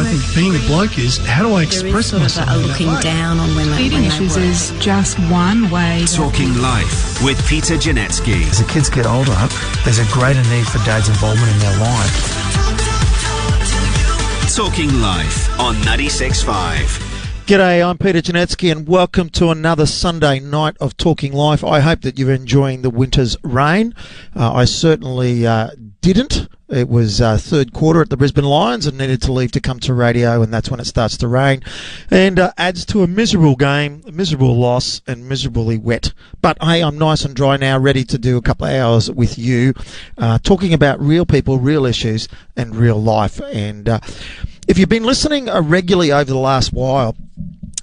think being a bloke is, how do I express myself? There is sort of a looking down on women. Eating issues is just one way. Talking Life with Peter Janetzki. As the kids get older, there's a greater need for dad's involvement in their life. Talking Life on 96.5. G'day, I'm Peter Janetzki and welcome to another Sunday night of Talking Life. I hope that you're enjoying the winter's rain. I certainly didn't. It was third quarter at the Brisbane Lions and needed to leave to come to radio, and that's when it starts to rain and adds to a miserable game, a miserable loss and miserably wet. But hey, I'm nice and dry now, ready to do a couple of hours with you, talking about real people, real issues and real life. And if you've been listening regularly over the last while,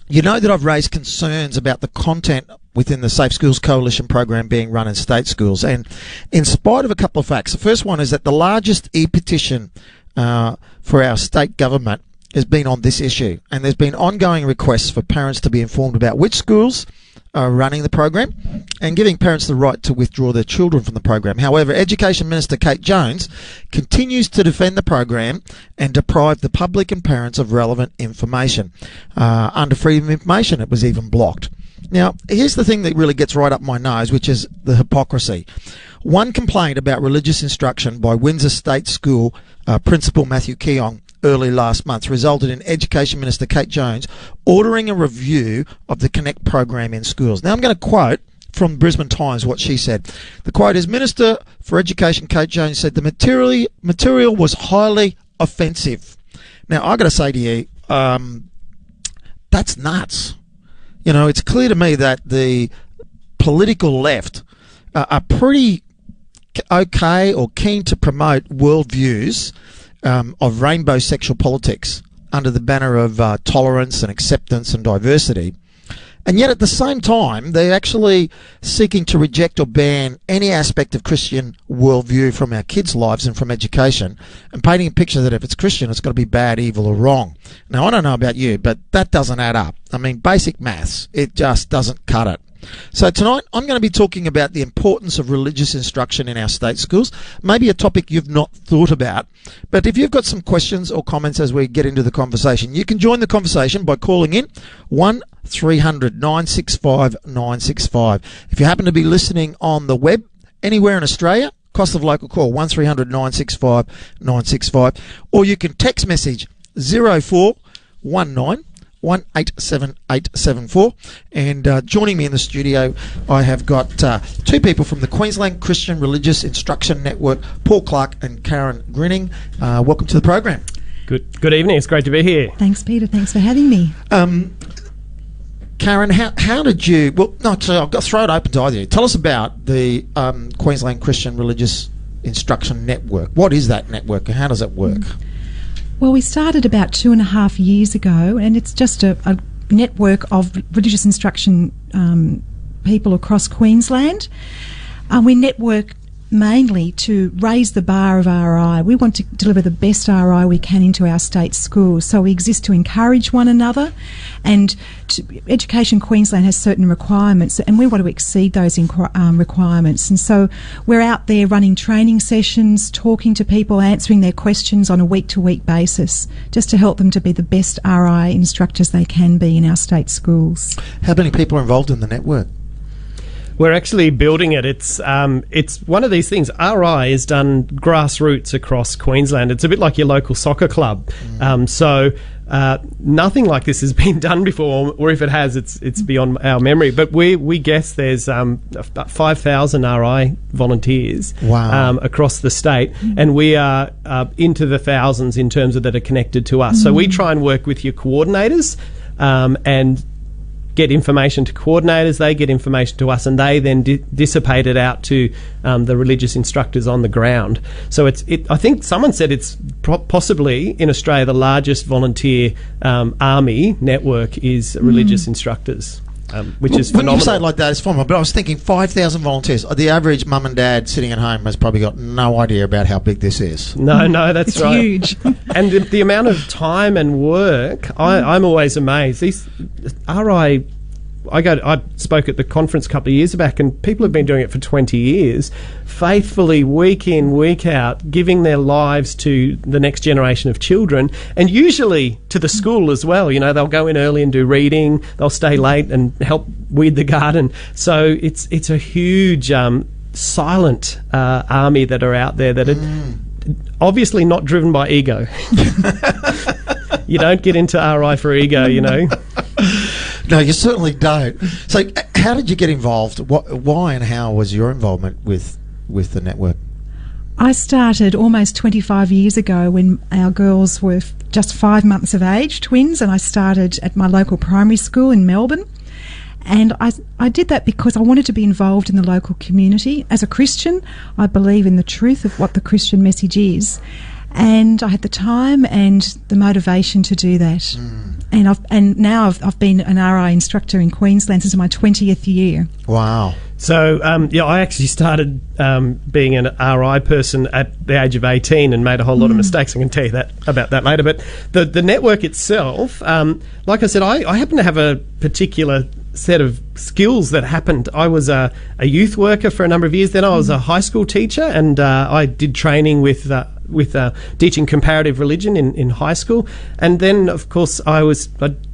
you know that I've raised concerns about the content within the Safe Schools Coalition program being run in state schools. And in spite of a couple of facts, the first one is that the largest e-petition for our state government has been on this issue. And there's been ongoing requests for parents to be informed about which schools are running the program and giving parents the right to withdraw their children from the program. However, Education Minister Kate Jones continues to defend the program and deprive the public and parents of relevant information. Under freedom of information, it was even blocked. Now, here's the thing that really gets right up my nose, which is the hypocrisy. One complaint about religious instruction by Windsor State School Principal Matthew Keong early last month resulted in Education Minister Kate Jones ordering a review of the Connect program in schools. Now, I'm going to quote from Brisbane Times what she said. The quote is, Minister for Education Kate Jones said the material was highly offensive. Now, I've got to say to you, that's nuts. You know, it's clear to me that the political left are pretty okay or keen to promote worldviews of rainbow sexual politics under the banner of tolerance and acceptance and diversity. And yet at the same time, they're actually seeking to reject or ban any aspect of Christian worldview from our kids' lives and from education, and painting a picture that if it's Christian, it's got to be bad, evil or wrong. Now, I don't know about you, but that doesn't add up. I mean, basic maths, it just doesn't cut it. So tonight I'm going to be talking about the importance of religious instruction in our state schools, maybe a topic you've not thought about. But if you've got some questions or comments as we get into the conversation, you can join the conversation by calling in 1300 965 965. If you happen to be listening on the web anywhere in Australia, cost of local call 1300 965 965, or you can text message 0419 187874. And joining me in the studio, I have got two people from the Queensland Christian Religious Instruction Network, Paul Clark and Karen Grenning. Welcome to the program. Good evening. It's great to be here. Thanks, Peter. Thanks for having me. Karen, how did you... Well, no, so I've got to throw it open to either of you. Tell us about the Queensland Christian Religious Instruction Network. What is that network and how does it work? Well, we started about 2.5 years ago, and it's just a network of religious instruction people across Queensland. We network mainly to raise the bar of RI. We want to deliver the best RI we can into our state schools. So we exist to encourage one another, and Education Queensland has certain requirements, and we want to exceed those requirements. And so we're out there running training sessions, talking to people, answering their questions on a week-to-week basis, just to help them to be the best RI instructors they can be in our state schools. How many people are involved in the network? We're actually building it. It's one of these things. RI is done grassroots across Queensland. It's a bit like your local soccer club. So nothing like this has been done before, or if it has, it's beyond our memory. But we guess there's about 5,000 RI volunteers across the state, and we are into the thousands in terms of that are connected to us. So we try and work with your coordinators and get information to coordinators, they get information to us, and they then dissipate it out to the religious instructors on the ground. So I think someone said it's possibly in Australia the largest volunteer army network is religious instructors. Which is phenomenal. When you say it like that, it's phenomenal. But I was thinking 5,000 volunteers. The average mum and dad sitting at home has probably got no idea about how big this is. No, that's right. It's huge. And the amount of time and work, I'm always amazed. These RI I spoke at the conference a couple of years back, and people have been doing it for 20 years, faithfully, week in, week out, giving their lives to the next generation of children, and usually to the school as well. You know, they'll go in early and do reading, they'll stay late and help weed the garden. So it's a huge silent army that are out there that are obviously not driven by ego. You don't get into RI for ego, you know. No, you certainly don't. So how did you get involved? Why and how was your involvement with the network? I started almost 25 years ago when our girls were just 5 months of age, twins, and I started at my local primary school in Melbourne. And I did that because I wanted to be involved in the local community. As a Christian, I believe in the truth of what the Christian message is. And I had the time and the motivation to do that. And now I've been an RI instructor in Queensland since my 20th year. Wow. So, I actually started being an RI person at the age of 18 and made a whole lot of mistakes. I can tell you about that later. But the network itself, like I said, I happen to have a particular set of skills that happened. I was a youth worker for a number of years. Then I was a high school teacher, and I did training with teaching comparative religion in high school. And then, of course, I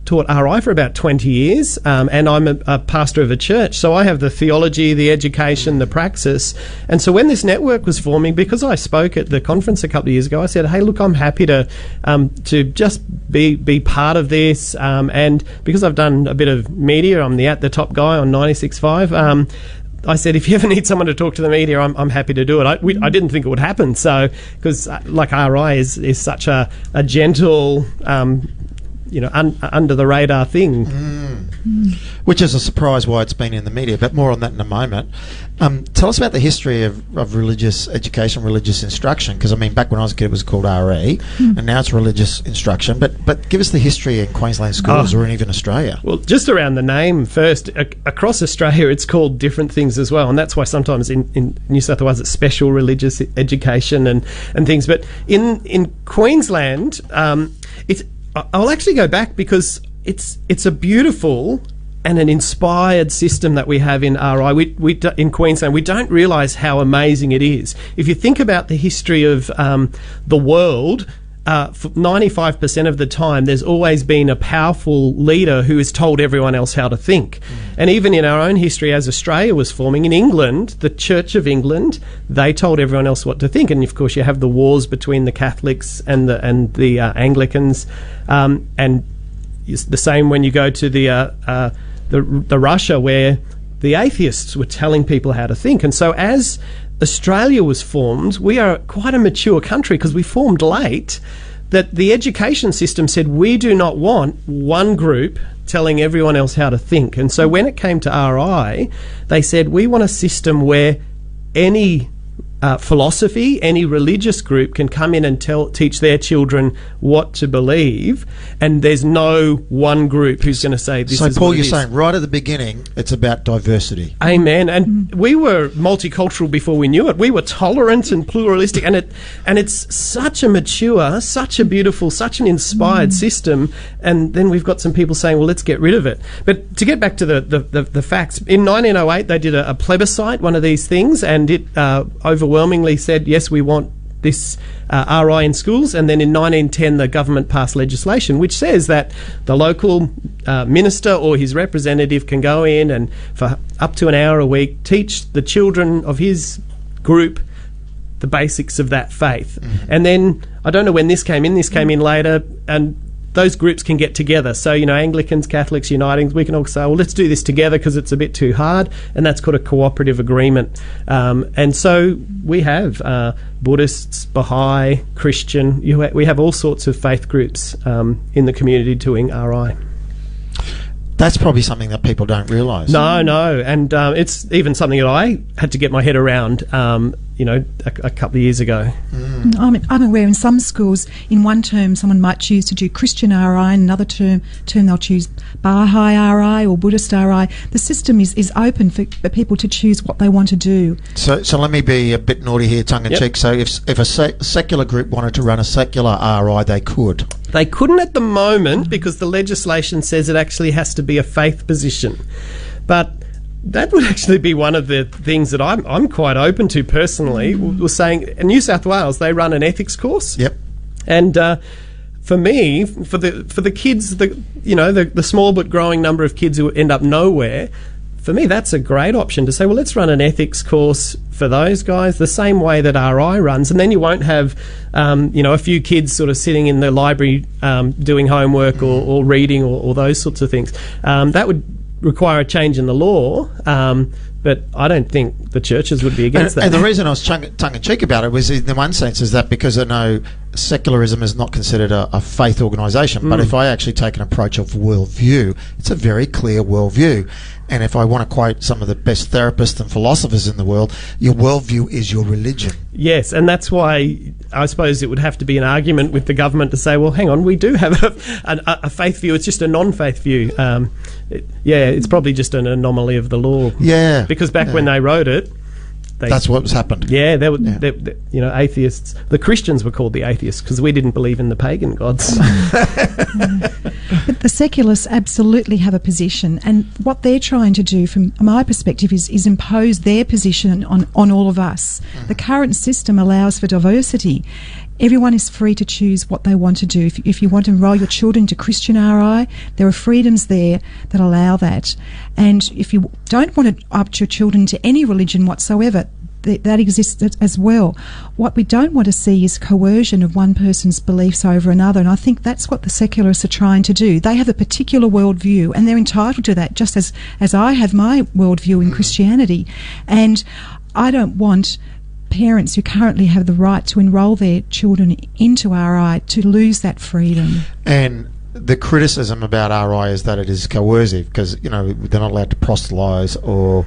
taught RI for about 20 years, and I'm a pastor of a church. So I have the theology, the education, the praxis. And so when this network was forming, because I spoke at the conference a couple of years ago, I said, hey, look, I'm happy to just be part of this. And because I've done a bit of media, I'm the At the Top guy on 96.5. I said, if you ever need someone to talk to the media, I'm happy to do it. I didn't think it would happen. So, because like RI is such a gentle, under the radar thing. Which is a surprise why it's been in the media, but more on that in a moment. Tell us about the history of religious education, religious instruction, because I mean, back when I was a kid it was called RE, and now it's religious instruction, but give us the history in Queensland schools or in even Australia. Well, just around the name first, across Australia it's called different things as well, and that's why sometimes in New South Wales it's special religious education and things, but in Queensland I'll actually go back because it's a beautiful and an inspired system that we have in RI. We in Queensland, we don't realise how amazing it is. If you think about the history of the world, for 95% of the time, there's always been a powerful leader who has told everyone else how to think. And even in our own history, as Australia was forming, in England, the Church of England, they told everyone else what to think. And of course, you have the wars between the Catholics and the Anglicans, and the same when you go to the Russia, where the atheists were telling people how to think. And so as Australia was formed, we are quite a mature country because we formed late, that the education system said we do not want one group telling everyone else how to think. And so when it came to RI, they said we want a system where any philosophy, any religious group can come in and teach their children what to believe, and there's no one group who's going to say this is what it is. So Paul, you're saying right at the beginning it's about diversity. Amen. And we were multicultural before we knew it. We were tolerant and pluralistic, and it's such a mature, such a beautiful, such an inspired system, and then we've got some people saying, well, let's get rid of it. But to get back to the facts, in 1908 they did a plebiscite, one of these things, and it overwhelmingly said, yes, we want this RI in schools. And then in 1910 the government passed legislation which says that the local minister or his representative can go in and for up to an hour a week teach the children of his group the basics of that faith. And then I don't know when this came in later, and those groups can get together. So, Anglicans, Catholics, uniting, we can all say, well, let's do this together because it's a bit too hard, and that's called a cooperative agreement. And so we have Buddhists, Baha'i, Christian, we have all sorts of faith groups in the community doing RI. That's probably something that people don't realise. No, and it's even something that I had to get my head around. a couple of years ago. I'm aware in some schools, in one term, someone might choose to do Christian RI, and another term they'll choose Baha'i RI or Buddhist RI. The system is open for people to choose what they want to do. So let me be a bit naughty here, tongue-in-cheek. So if a secular group wanted to run a secular RI, they could? They couldn't at the moment because the legislation says it actually has to be a faith position. But that would actually be one of the things that I'm quite open to personally. Was saying in New South Wales they run an ethics course. Yep. And for me, for the kids, the small but growing number of kids who end up nowhere, for me that's a great option to say, well, let's run an ethics course for those guys the same way that RI runs, and then you won't have a few kids sort of sitting in the library doing homework or reading or those sorts of things. That would require a change in the law, but I don't think the churches would be against that. And the reason I was tongue-in-cheek about it was, in one sense, is that because I know secularism is not considered a faith organisation, but if I actually take an approach of worldview, it's a very clear worldview. And if I want to quote some of the best therapists and philosophers in the world, your worldview is your religion. Yes, and that's why I suppose it would have to be an argument with the government to say, well, hang on, we do have a faith view, it's just a non-faith view. It's probably just an anomaly of the law. Yeah. Because back when they wrote it, that's what was happened. Yeah, atheists. The Christians were called the atheists because we didn't believe in the pagan gods. But the secularists absolutely have a position, and what they're trying to do, from my perspective, is impose their position on all of us. The current system allows for diversity. Everyone is free to choose what they want to do. If you want to enrol your children into Christian RI, there are freedoms there that allow that. And if you don't want to opt your children to any religion whatsoever, that exists as well. What we don't want to see is coercion of one person's beliefs over another, and I think that's what the secularists are trying to do. They have a particular worldview, and they're entitled to that, just as I have my worldview in Christianity. And I don't want parents who currently have the right to enrol their children into RI to lose that freedom. And the criticism about RI is that it is coercive because, they're not allowed to proselytise or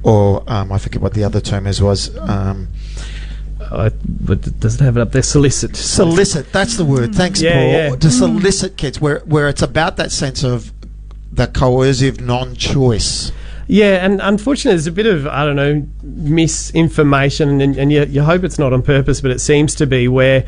I forget what the other term was. But does it have it up there? Solicit. Solicit, that's the word. Thanks, Paul. Yeah. To solicit kids, where it's about that sense of the coercive non-choice. Yeah, and unfortunately there's a bit of, misinformation, and you hope it's not on purpose, but it seems to be, where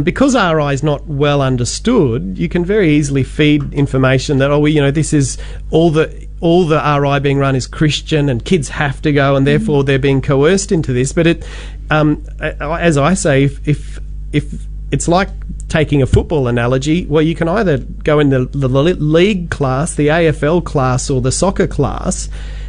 because RI is not well understood, you can very easily feed information that, this is all the RI being run is Christian and kids have to go and therefore they're being coerced into this. But it, as I say, if it's like taking a football analogy, well, you can either go in the league class, the AFL class, or the soccer class.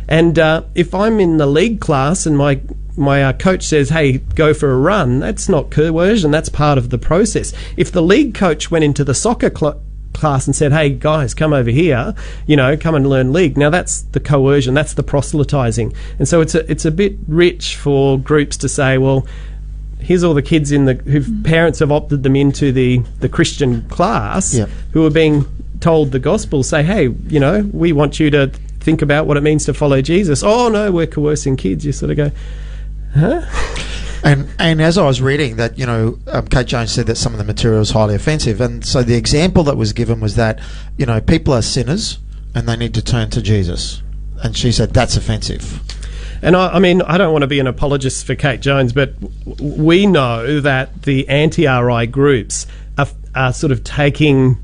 And if I'm in the league class and my coach says, hey, go for a run, that's not coercion, that's part of the process. If the league coach went into the soccer class and said, hey, guys, come over here, come and learn league, now that's the coercion, that's the proselytizing. And so it's a bit rich for groups to say, well, here's all the kids whose parents have opted them into the Christian class, who are being told the gospel, say, hey, we want you to think about what it means to follow Jesus. Oh no, we're coercing kids. You sort of go, huh? And as I was reading that, Kate Jones said that some of the material is highly offensive, and so the example that was given was that, people are sinners and they need to turn to Jesus, and she said that's offensive. And I mean, I don't want to be an apologist for Kate Jones, but we know that the anti-RI groups are sort of taking,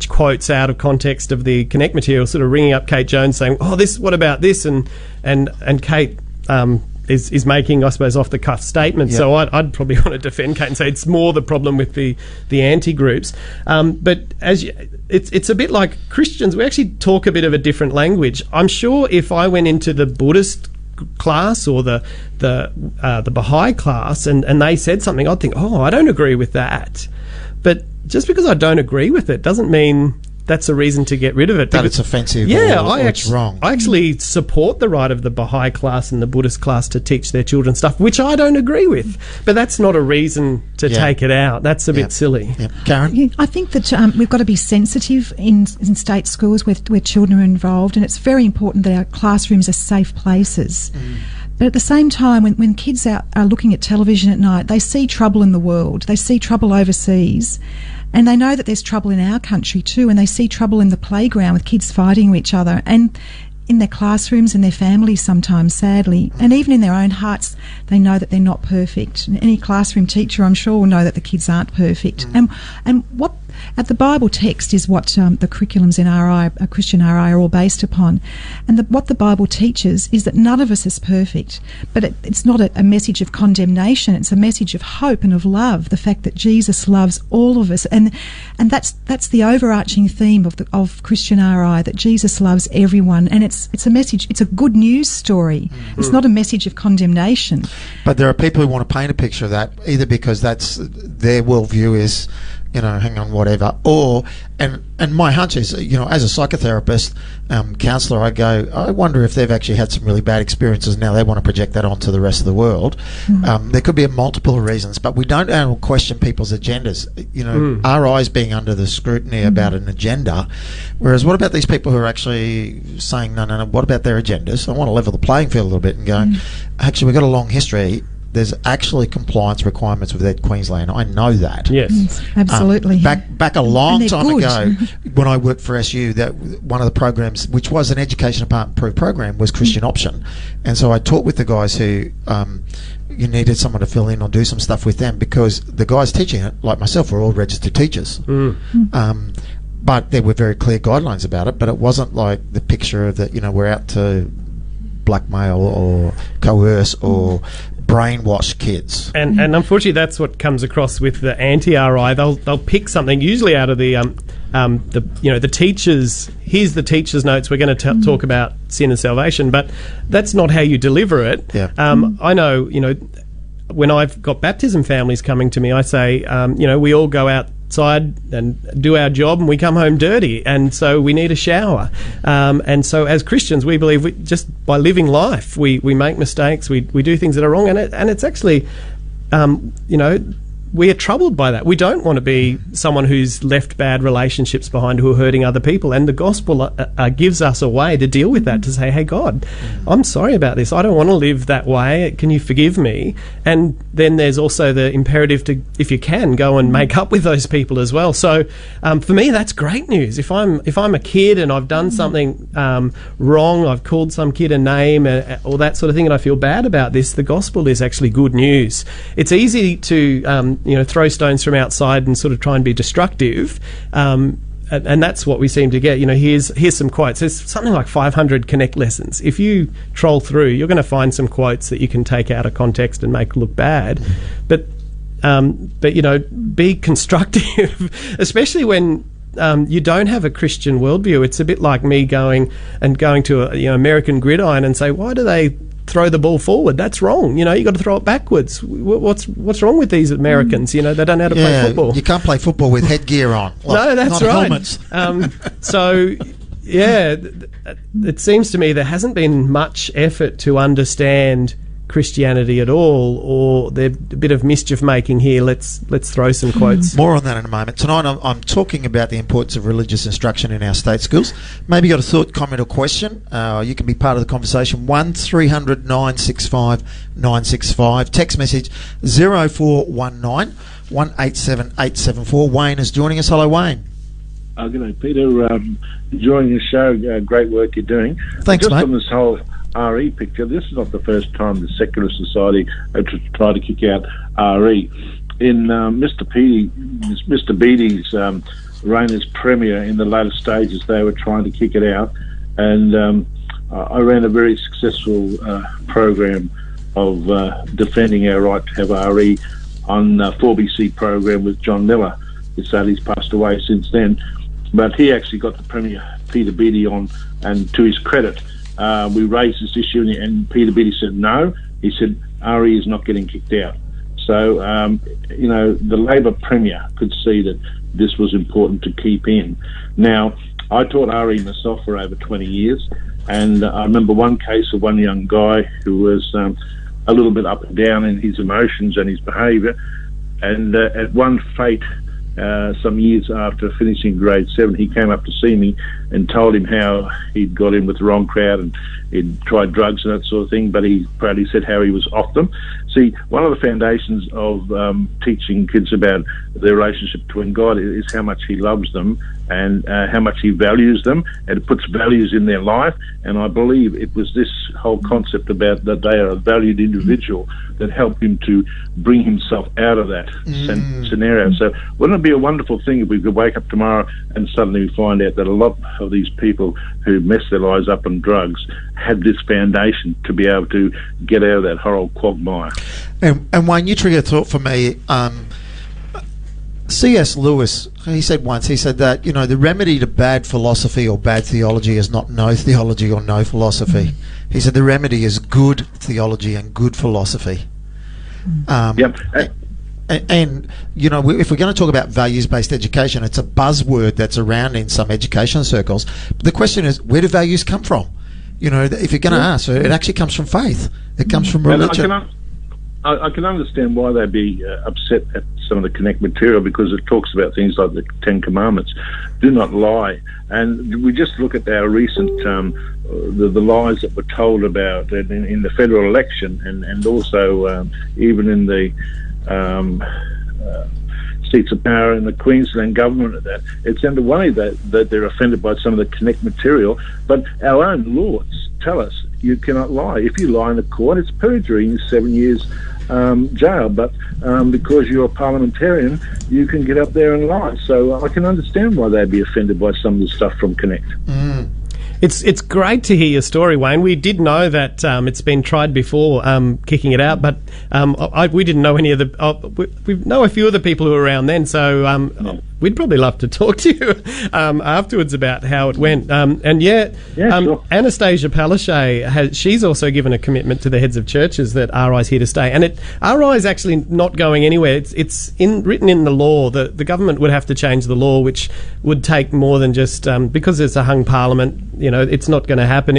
quotes out of context of the Connect material, sort of ringing up Kate Jones saying, oh, what about this? And Kate is making, I suppose, off-the-cuff statements. Yep. So I'd probably want to defend Kate and say it's more the problem with the anti-groups. But it's a bit like Christians. We actually talk a bit of a different language. I'm sure if I went into the Buddhist class or the Baha'i class and they said something, I'd think, oh, I don't agree with that. But just because I don't agree with it doesn't mean that's a reason to get rid of it. That it's offensive or it's wrong. I actually support the right of the Baha'i class and the Buddhist class to teach their children stuff, which I don't agree with. But that's not a reason to take it out. That's a bit silly. Yeah. Karen? Yeah, I think that we've got to be sensitive in state schools where children are involved, and it's very important that our classrooms are safe places. But at the same time, when kids are looking at television at night, they see trouble in the world, they see trouble overseas, and they know that there's trouble in our country too, and they see trouble in the playground with kids fighting each other, and in their classrooms and their families sometimes, sadly, and even in their own hearts, they know that they're not perfect. And any classroom teacher, I'm sure, will know that the kids aren't perfect. And what at the Bible text is what the curriculums in RI, Christian RI, are all based upon. And what the Bible teaches is that none of us is perfect, but it's not a message of condemnation. It's a message of hope and of love. The fact that Jesus loves all of us, and that's the overarching theme of Christian RI, that Jesus loves everyone. And it's a message. It's a good news story. It's not a message of condemnation. But there are people who want to paint a picture of that, either because that's their worldview is, hang on, whatever. Or, and my hunch is, as a psychotherapist, counsellor, I wonder if they've actually had some really bad experiences. Now they want to project that onto the rest of the world. There could be multiple reasons, but we don't question people's agendas. RI's being under the scrutiny about an agenda, whereas what about these people who are actually saying, no, what about their agendas? I want to level the playing field a little bit and go, actually, we've got a long history. There's actually compliance requirements with Ed Queensland. I know that. Yes, absolutely. Back a long time good. ago, when I worked for SU, that one of the programs, which was an education department approved program, was Christian Option, and so I talked with the guys who you needed someone to fill in or do some stuff with them, because the guys teaching it, like myself, were all registered teachers. But there were very clear guidelines about it. But it wasn't like the picture of that. We're out to blackmail or coerce or brainwash kids. And unfortunately, that's what comes across with the anti-RI. They'll pick something usually out of the teachers. Here's the teacher's notes. We're going to talk about sin and salvation, but that's not how you deliver it. Yeah. I know. When I've got baptism families coming to me, I say, we all go outside and do our job, and we come home dirty, and so we need a shower. And so, as Christians, we believe just by living life, we make mistakes, we do things that are wrong, and it's actually, we are troubled by that. We don't want to be someone who's left bad relationships behind, who are hurting other people. And the gospel gives us a way to deal with that, to say, hey, God, I'm sorry about this. I don't want to live that way. Can you forgive me? And then there's also the imperative to, if you can, go and make up with those people as well. So for me, that's great news. If I'm a kid and I've done something wrong, I've called some kid a name or that sort of thing, and I feel bad about this, the gospel is actually good news. It's easy to throw stones from outside and sort of try and be destructive, and that's what we seem to get. Here's some quotes. There's something like 500 Connect lessons. If you troll through, you're going to find some quotes that you can take out of context and make look bad. But be constructive, especially when you don't have a Christian worldview. It's a bit like me going to American Gridiron and say, why do they throw the ball forward? That's wrong. You got to throw it backwards. What's wrong with these Americans? They don't know how to play football. You can't play football with headgear on. No, that's right. Helmets. It seems to me there hasn't been much effort to understand Christianity at all, or there's a bit of mischief making here. Let's throw some quotes. More on that in a moment. Tonight I'm talking about the importance of religious instruction in our state schools. Maybe you got a thought, comment or question. You can be part of the conversation. 1300 965 965. Text message 0419 187 874. Wayne is joining us. Hello, Wayne. Good day, Peter. Enjoying the show. Great work you're doing. Thanks, just mate. On this whole RE picture, this is not the first time the secular society have tried to kick out RE. In Mr. Beattie's reign as Premier, in the later stages, they were trying to kick it out, and I ran a very successful program of defending our right to have RE on 4BC program with John Miller. His sadly's passed away since then, but he actually got the Premier, Peter Beattie, on, and to his credit, we raised this issue, and Peter Beattie said no. He said RE is not getting kicked out. So, the Labor Premier could see that this was important to keep in. Now, I taught RE myself for over 20 years, and I remember one case of one young guy who was a little bit up and down in his emotions and his behaviour, and at one fete some years after finishing grade 7, he came up to see me and told him how he'd got in with the wrong crowd and he'd tried drugs and that sort of thing, but he proudly said how he was off them. See, one of the foundations of teaching kids about their relationship between God is how much he loves them and how much he values them, and it puts values in their life. And I believe it was this whole concept about that they are a valued individual that helped him to bring himself out of that scenario. So wouldn't it be a wonderful thing if we could wake up tomorrow and suddenly find out that a lot of these people who mess their lives up on drugs had this foundation to be able to get out of that horrible quagmire. And Wayne, you trigger a thought for me. C.S. Lewis, he said that, the remedy to bad philosophy or bad theology is not no theology or no philosophy. He said the remedy is good theology and good philosophy. Yep. And if we're going to talk about values-based education, it's a buzzword that's around in some education circles. But the question is, where do values come from? If you're going to ask, it actually comes from faith. It comes from religion. I can understand why they'd be upset at some of the Connect material, because it talks about things like the 10 Commandments. Do not lie. And we just look at our recent, the lies that were told about in the federal election and also even in the seats of power in the Queensland government. That it's underway that they're offended by some of the Connect material, but our own laws tell us you cannot lie. If you lie in a court, it's perjury and 7 years jail, but because you're a parliamentarian, you can get up there and lie. So I can understand why they'd be offended by some of the stuff from Connect. It's great to hear your story, Wayne. We did know that it's been tried before, kicking it out, but we didn't know any of the... we know a few of the people who were around then, so we'd probably love to talk to you afterwards about how it went. Sure. Anastasia Palaszczuk, she's also given a commitment to the heads of churches that RI's here to stay. And RI is actually not going anywhere. It's written in the law that the government would have to change the law, which would take more than just... because it's a hung parliament, it's not going to happen.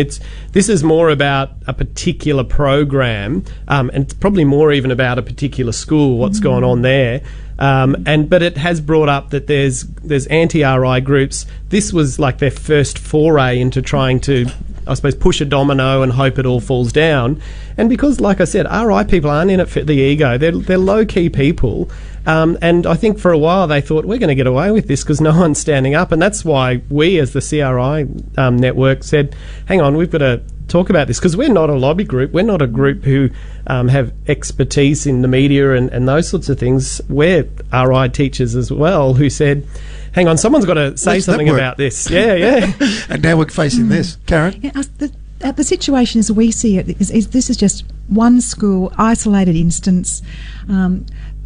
This is more about a particular program, and it's probably more even about a particular school, what's going on there. But it has brought up that there's anti-RI groups. This was like their first foray into trying to, I suppose, push a domino and hope it all falls down. And because, like I said, RI people aren't in it for the ego. They're low-key people. And I think for a while they thought, we're going to get away with this because no one's standing up. And that's why we, as the CRI network, said, hang on, we've got to talk about this, because we're not a lobby group. We're not a group who have expertise in the media and those sorts of things. We're RI teachers as well who said, hang on, someone's got to say something about this. Yeah. And now we're facing this. Karen? Yeah, the situation as we see it is this is just one school, isolated instance.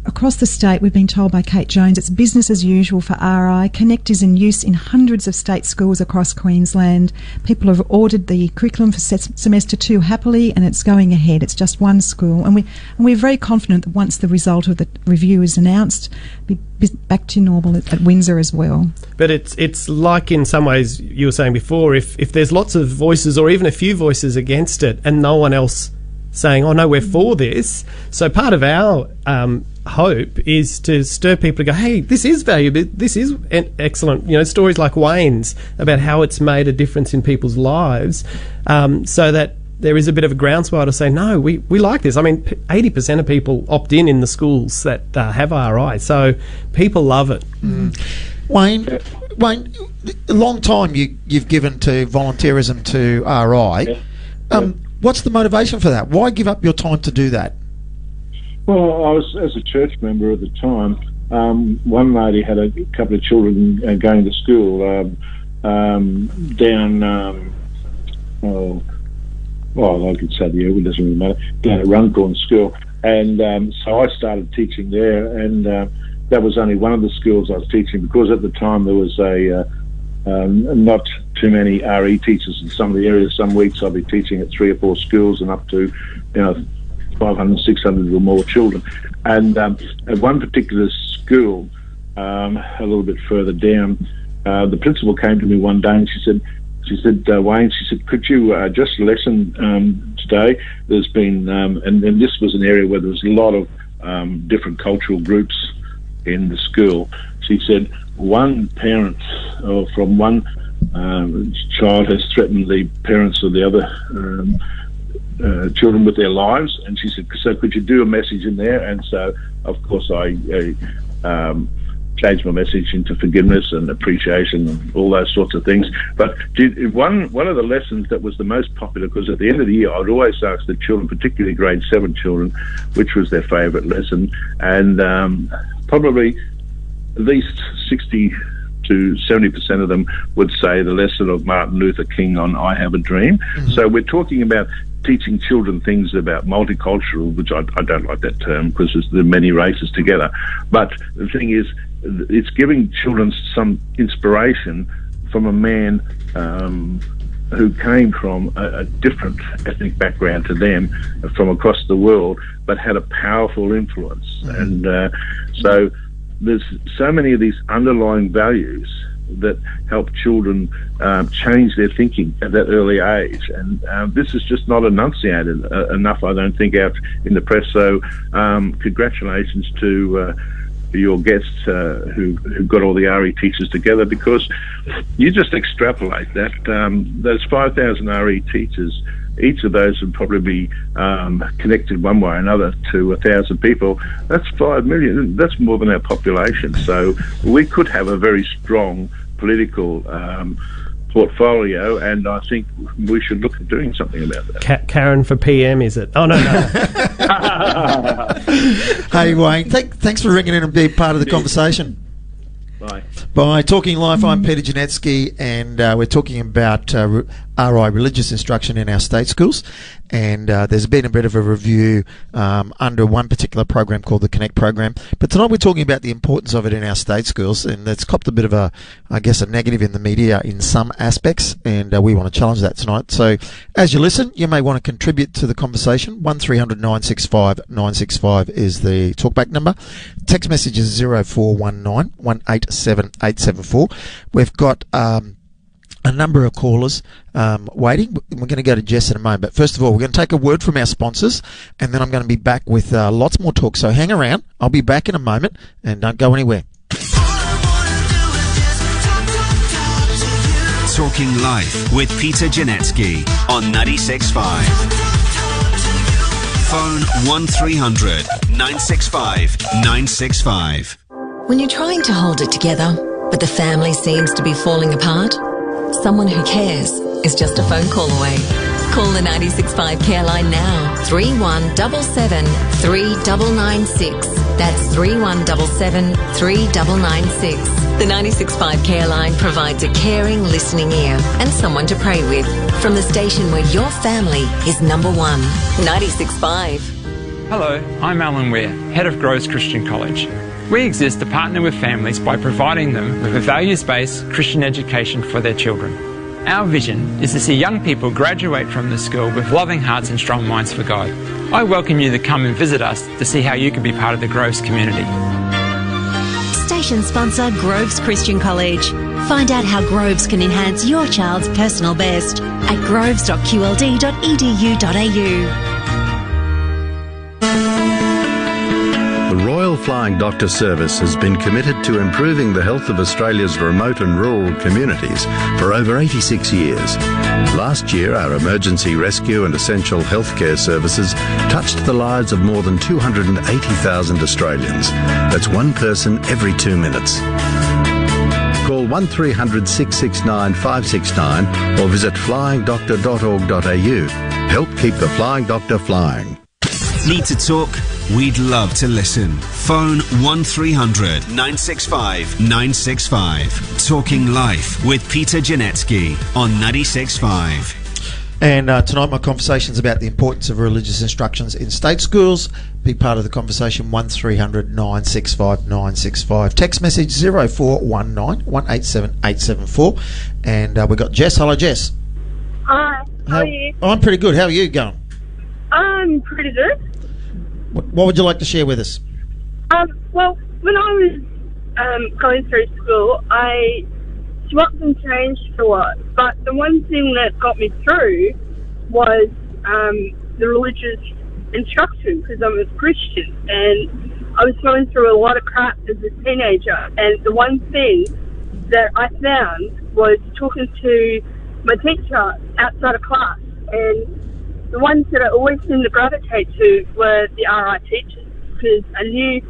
Across the state, we've been told by Kate Jones, it's business as usual for RI. Connect is in use in hundreds of state schools across Queensland. People have ordered the curriculum for semester 2 happily, and it's going ahead. It's just one school. And we're very confident that once the result of the review is announced, be back to normal at Windsor as well. But it's like, in some ways, you were saying before, if there's lots of voices or even a few voices against it and no one else saying, oh no, we're for this. So part of our hope is to stir people to go, hey, this is valuable, this is excellent. Stories like Wayne's about how it's made a difference in people's lives, so that there is a bit of a groundswell to say, no, we like this. I mean, 80% of people opt in the schools that have RI, so people love it. Wayne, a long time you've given to volunteerism to RI. What's the motivation for that? Why give up your time to do that? Well, I was, as a church member at the time, one lady had a couple of children going to school down, I could say the it doesn't really matter, down at Runcorn School. And so I started teaching there, and that was only one of the schools I was teaching, because at the time there was not too many RE teachers in some of the areas. Some weeks I'd be teaching at 3 or 4 schools and up to 500, 600 or more children. And at one particular school, a little bit further down, the principal came to me one day and she said, Wayne, she said, could you just lesson today? There's been, and this was an area where there was a lot of different cultural groups in the school. she said one parent from one child has threatened the parents of the other children with their lives, and she said, so could you do a message in there? And so, of course, I changed my message into forgiveness and appreciation and all those sorts of things. But one of the lessons that was the most popular, because at the end of the year I would always ask the children, particularly grade 7 children, which was their favourite lesson, and probably at least 60 to 70% of them would say the lesson of Martin Luther King on I Have a Dream. Mm-hmm. So we're talking about teaching children things about multicultural, which I don't like that term because there are many races together. But the thing is, it's giving children some inspiration from a man who came from a different ethnic background to them from across the world, but had a powerful influence. Mm-hmm. And so there's so many of these underlying values that help children change their thinking at that early age, and this is just not enunciated enough, I don't think, out in the press. So congratulations to your guests who got all the RE teachers together, because you just extrapolate that those 5,000 RE teachers, each of those would probably be connected one way or another to 1,000 people. That's 5 million. That's more than our population. So we could have a very strong political portfolio, and I think we should look at doing something about that. Karen for PM, is it? Oh, no. Hey, Wayne, thanks for ringing in and being part of the conversation. Bye. By Talking Life, I'm Peter Janetzki, and we're talking about RI, religious instruction in our state schools. And there's been a bit of a review under one particular program called the Connect program. But tonight we're talking about the importance of it in our state schools, and it's copped a bit of a negative in the media in some aspects, and we want to challenge that tonight. So as you listen, you may want to contribute to the conversation. 1300 965 965 is the talkback number. Text message is 0419 187 874. We've got a number of callers waiting. We're going to go to Jess in a moment. But first of all, we're going to take a word from our sponsors, and then I'm going to be back with lots more talk. So hang around. I'll be back in a moment, and don't go anywhere. Talking Life with Peter Janetzki on 96.5. Phone 1300 965 965. When you're trying to hold it together, but the family seems to be falling apart, someone who cares is just a phone call away. Call the 96.5 care line now. 3177 3996. That's 3177 3996. The 96.5 care line provides a caring, listening ear and someone to pray with. From the station where your family is number one. 96.5. Hello, I'm Alan Weir, Head of Groves Christian College. We exist to partner with families by providing them with a values-based Christian education for their children. Our vision is to see young people graduate from the school with loving hearts and strong minds for God. I welcome you to come and visit us to see how you can be part of the Groves community. Station sponsor Groves Christian College. Find out how Groves can enhance your child's personal best at groves.qld.edu.au. The Royal Flying Doctor Service has been committed to improving the health of Australia's remote and rural communities for over 86 years. Last year, our emergency rescue and essential healthcare services touched the lives of more than 280,000 Australians. That's one person every 2 minutes. Call 1300 669 569 or visit flyingdoctor.org.au. Help keep the Flying Doctor flying. Need to talk? We'd love to listen. Phone 1300 965 965. Talking Life with Peter Janetzki on 96.5. And tonight my conversation's about the importance of religious instructions in state schools. Be part of the conversation, 1300 965 965. Text message 0419 187 874. And we've got Jess. Hello, Jess. Hi, how are you? I'm pretty good. How are you going? I'm pretty good. What would you like to share with us? Well, when I was going through school, I swapped and changed a lot. But the one thing that got me through was the religious instruction, because I'm a Christian. And I was going through a lot of crap as a teenager, and the one thing that I found was talking to my teacher outside of class, and the ones that I always seemed to gravitate to were the RI teachers, because I knew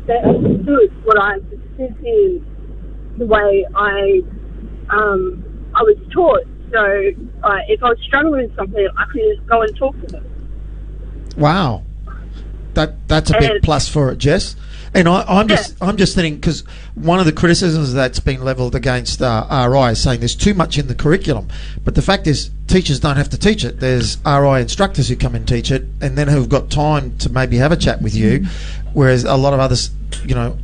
they understood what I was thinking, the way I was taught. So if I was struggling with something, I could go and talk to them. Wow, that's a big plus for it, Jess. And I'm just thinking, because one of the criticisms that's been levelled against RI is saying there's too much in the curriculum, but the fact is teachers don't have to teach it. There's RI instructors who come and teach it, and then who've got time to maybe have a chat with you, whereas a lot of others,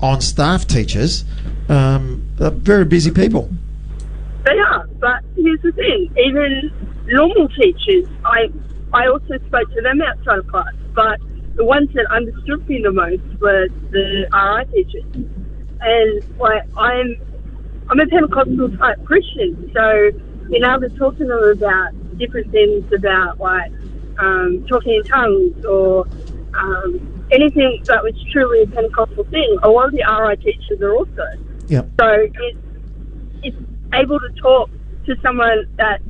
on staff teachers, are very busy people. They are, but here's the thing: even normal teachers, I also spoke to them outside of class, but the ones that understood me the most were the RI teachers. And I'm a Pentecostal type Christian, so being able to talk to them about different things, about talking in tongues or anything that was truly a Pentecostal thing, a lot of the RI teachers are also. Yep. So it's able to talk to someone that's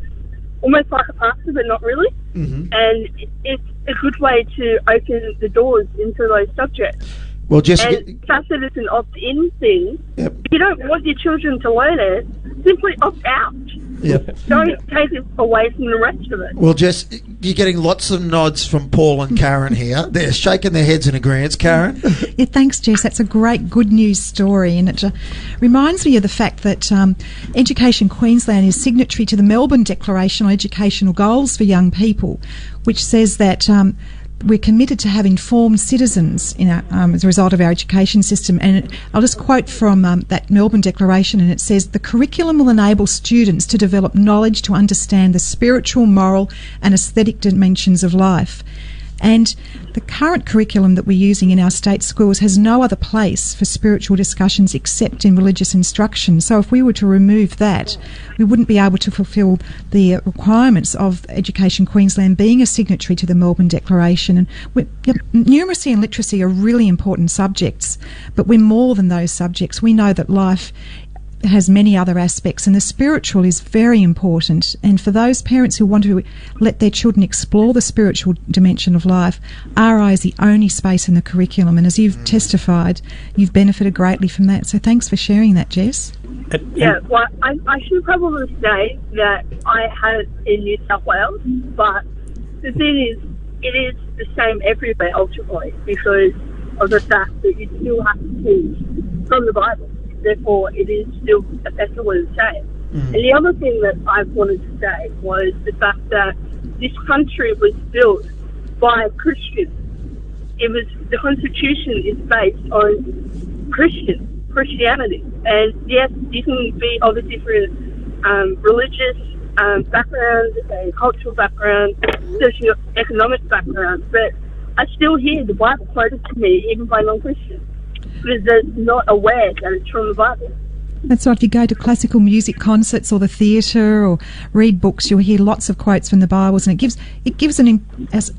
almost like a pastor, but not really. Mm-hmm. And it's a good way to open the doors into those subjects. Well, Jessica, and just that it's an opt-in thing. Yep. If you don't want your children to learn it, simply opt out. Yep. Don't take it away from the rest of it. Well, Jess, you're getting lots of nods from Paul and Karen here. They're shaking their heads in agreement. Karen? Yeah, thanks, Jess. That's a great good news story, and it reminds me of the fact that Education Queensland is signatory to the Melbourne Declaration on Educational Goals for Young People, which says that we're committed to have informed citizens in our, as a result of our education system. And I'll just quote from that Melbourne Declaration, and it says, the curriculum will enable students to develop knowledge to understand the spiritual, moral and aesthetic dimensions of life. And the current curriculum that we're using in our state schools has no other place for spiritual discussions except in religious instruction. So if we were to remove that, we wouldn't be able to fulfil the requirements of Education Queensland being a signatory to the Melbourne Declaration. And numeracy and literacy are really important subjects, but we're more than those subjects. We know that life has many other aspects, and the spiritual is very important. And for those parents who want to let their children explore the spiritual dimension of life, RI is the only space in the curriculum, and as you've testified, you've benefited greatly from that. So thanks for sharing that, Jess. Yeah, well, I should probably say that I had it in New South Wales, but the thing is, it is the same everywhere ultimately, because of the fact that you still have to teach from the Bible. Therefore, it is still effectively the same. And the other thing that I wanted to say was the fact that this country was built by Christians. The Constitution is based on Christianity. And yes, you can be of a different religious background, a cultural background, socio-economic background, but I still hear the Bible quoted to me even by non-Christians, because they're not aware that it's from the Bible. That's right. If you go to classical music concerts or the theatre or read books, you'll hear lots of quotes from the Bibles, and it gives an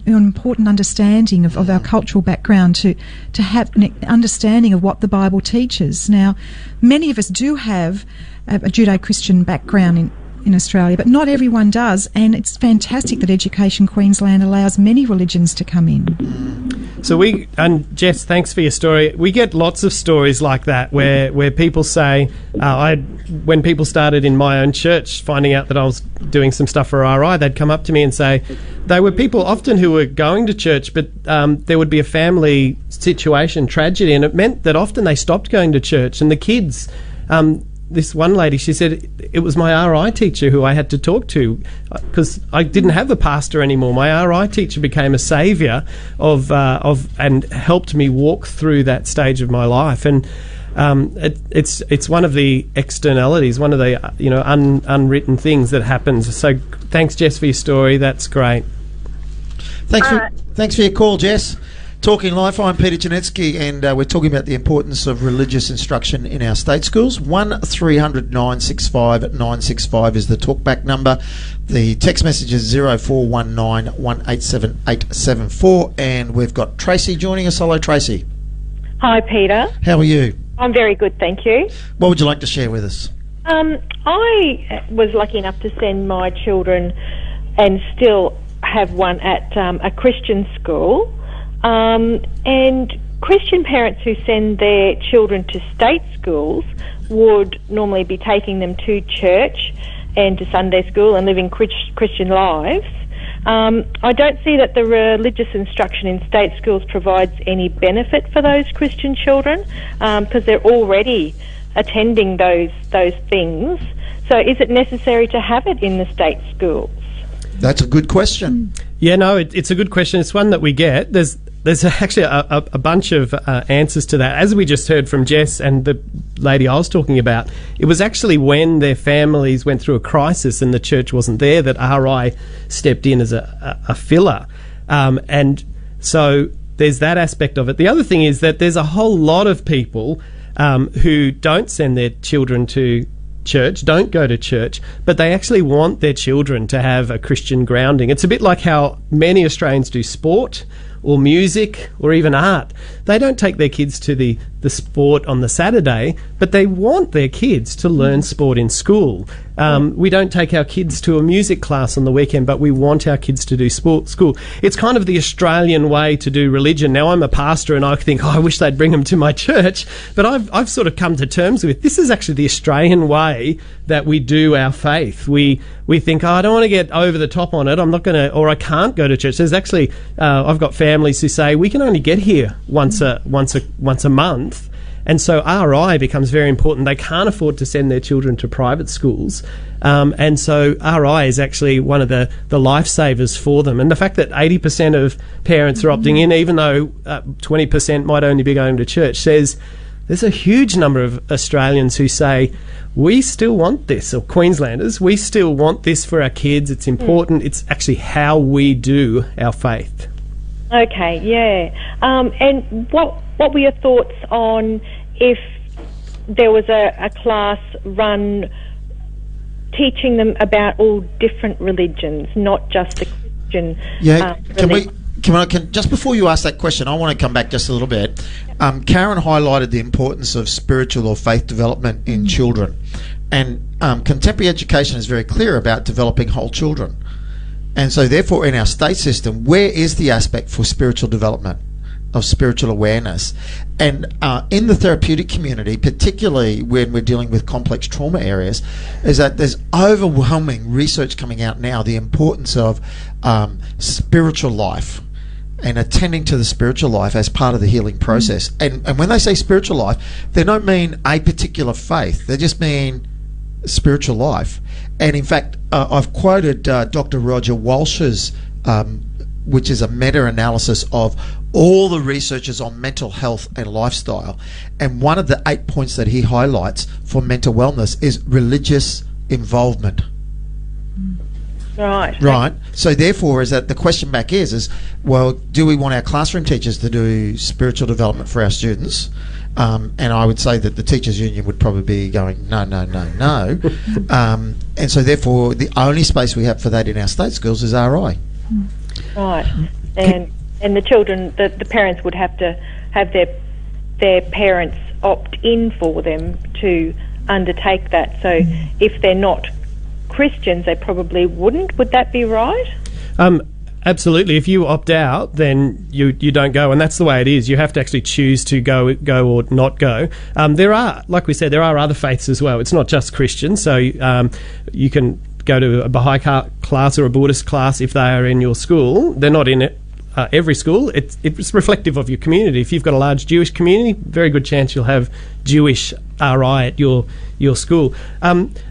important understanding of our cultural background to have an understanding of what the Bible teaches. Now, many of us do have a Judeo-Christian background in Australia, but not everyone does, and it's fantastic that Education Queensland allows many religions to come in. So and Jess, thanks for your story. We get lots of stories like that where people say, when people started in my own church, finding out that I was doing some stuff for RI, they'd come up to me and say, they were people often who were going to church, but there would be a family situation, tragedy, and it meant that often they stopped going to church, and the kids, this one lady, she said it was my RI teacher who I had to talk to, because I didn't have a pastor anymore. My RI teacher became a saviour of and helped me walk through that stage of my life. And it's one of the externalities, one of the unwritten things that happens. So thanks, Jess, for your story. That's great. Thanks for your call, Jess. Talking Life, I'm Peter Janetzki, and we're talking about the importance of religious instruction in our state schools. 1300 965 965 is the talkback number. The text message is 0419 187874, and we've got Tracy joining us. Hello, Tracy. Hi, Peter. How are you? I'm very good, thank you. What would you like to share with us? I was lucky enough to send my children, and still have one, at a Christian school. And Christian parents who send their children to state schools would normally be taking them to church and to Sunday school and living Christian lives. I don't see that the religious instruction in state schools provides any benefit for those Christian children, because they're already attending those things. So is it necessary to have it in the state schools? That's a good question. Yeah, no, it's a good question. It's one that we get. There's actually a bunch of answers to that. As we just heard from Jess and the lady I was talking about, it was actually when their families went through a crisis and the church wasn't there that RI stepped in as a filler. And so there's that aspect of it. The other thing is that there's a whole lot of people who don't send their children to church, don't go to church, but they actually want their children to have a Christian grounding. It's a bit like how many Australians do sport or music or even art. They don't take their kids to the sport on the Saturday, but they want their kids to learn sport in school. We don't take our kids to a music class on the weekend, but we want our kids to do school. It's kind of the Australian way to do religion. Now, I'm a pastor and I think, I wish they'd bring them to my church, but I've sort of come to terms with this is actually the Australian way that we do our faith. We think, I don't want to get over the top on it. I'm not going to, or I can't go to church. There's actually, I've got families who say we can only get here once a month. And so RI becomes very important. They can't afford to send their children to private schools. And so RI is actually one of the lifesavers for them. And the fact that 80% of parents are opting in, even though 20% might only be going to church, says there's a huge number of Australians who say, we still want this, or Queenslanders, we still want this for our kids. It's important. It's actually how we do our faith. Okay, yeah. And what were your thoughts on if there was a class run teaching them about all different religions, not just the Christian religion? Can just before you ask that question, I want to come back just a little bit. Karen highlighted the importance of spiritual or faith development in children, and contemporary education is very clear about developing whole children. And so therefore in our state system, where is the aspect for spiritual development, of spiritual awareness? And in the therapeutic community, particularly when we're dealing with complex trauma areas, is that there's overwhelming research coming out now, the importance of spiritual life and attending to the spiritual life as part of the healing process. And when they say spiritual life, they don't mean a particular faith. They just mean spiritual life. And in fact, I've quoted Dr. Roger Walsh's, which is a meta-analysis of all the researchers on mental health and lifestyle. And one of the 8 points that he highlights for mental wellness is religious involvement. Right. So therefore, is that the question back is, well, do we want our classroom teachers to do spiritual development for our students? And I would say that the teachers' union would probably be going, no. And so therefore, the only space we have for that in our state schools is RI. Right. And the children, the parents would have to have their parents opt in for them to undertake that. So if they're not Christians, they probably wouldn't. Would that be right? Absolutely. If you opt out, then you don't go, and that's the way it is. You have to actually choose to go or not go. There are, like we said, there are other faiths as well. It's not just Christian. So you can go to a Baha'i class or a Buddhist class if they are in your school. They're not in it. Every school, it's reflective of your community. If you've got a large Jewish community, very good chance you'll have Jewish RI at your school.